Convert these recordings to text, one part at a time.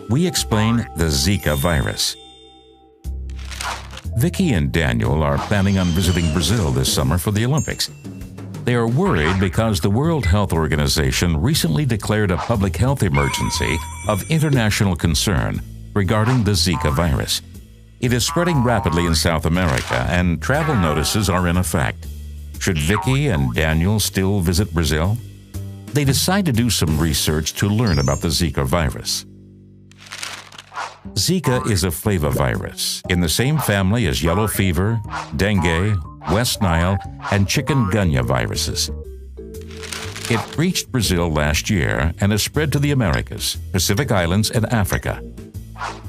We explain the Zika virus. Vicky and Daniel are planning on visiting Brazil this summer for the Olympics. They are worried because the World Health Organization recently declared a public health emergency of international concern regarding the Zika virus. It is spreading rapidly in South America, and travel notices are in effect. Should Vicky and Daniel still visit Brazil? They decide to do some research to learn about the Zika virus. Zika is a flavivirus in the same family as yellow fever, dengue, West Nile, and chikungunya viruses. It reached Brazil last year and has spread to the Americas, Pacific Islands, and Africa.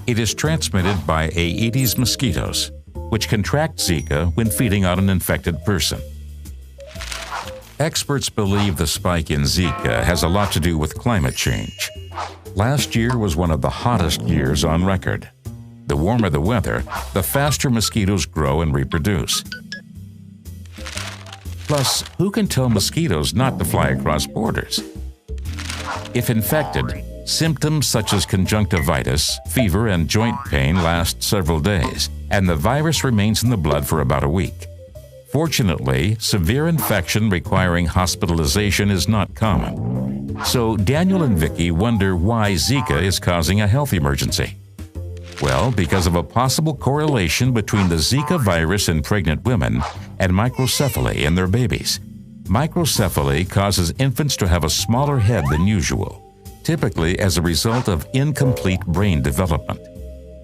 It is transmitted by Aedes mosquitoes, which contract Zika when feeding on an infected person. Experts believe the spike in Zika has a lot to do with climate change. Last year was one of the hottest years on record. The warmer the weather, the faster mosquitoes grow and reproduce. Plus, who can tell mosquitoes not to fly across borders? If infected, symptoms such as conjunctivitis, fever, and joint pain last several days, and the virus remains in the blood for about a week. Fortunately, severe infection requiring hospitalization is not common. So Daniel and Vicky wonder why Zika is causing a health emergency. Well, because of a possible correlation between the Zika virus in pregnant women and microcephaly in their babies. Microcephaly causes infants to have a smaller head than usual, typically as a result of incomplete brain development.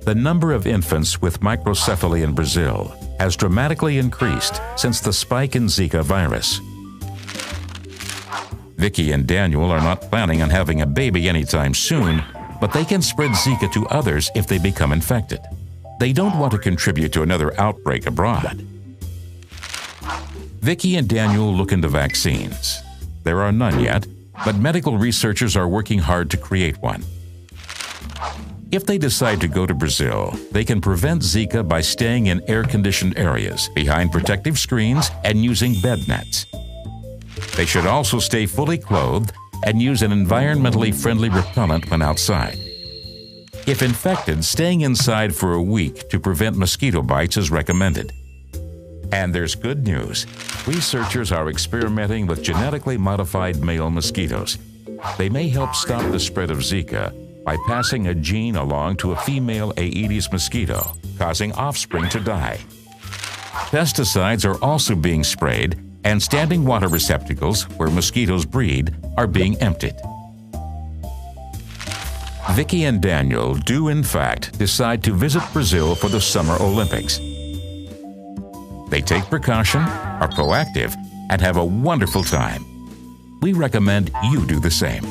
The number of infants with microcephaly in Brazil has dramatically increased since the spike in Zika virus. Vicky and Daniel are not planning on having a baby anytime soon, but they can spread Zika to others if they become infected. They don't want to contribute to another outbreak abroad. Vicky and Daniel look into vaccines. There are none yet, but medical researchers are working hard to create one. If they decide to go to Brazil, they can prevent Zika by staying in air-conditioned areas, behind protective screens, and using bed nets. They should also stay fully clothed and use an environmentally friendly repellent when outside. If infected, staying inside for a week to prevent mosquito bites is recommended. And there's good news. Researchers are experimenting with genetically modified male mosquitoes. They may help stop the spread of Zika by passing a gene along to a female Aedes mosquito, causing offspring to die. Pesticides are also being sprayed, and standing water receptacles where mosquitoes breed are being emptied. Vicky and Daniel do in fact decide to visit Brazil for the Summer Olympics. They take precaution, are proactive, and have a wonderful time. We recommend you do the same.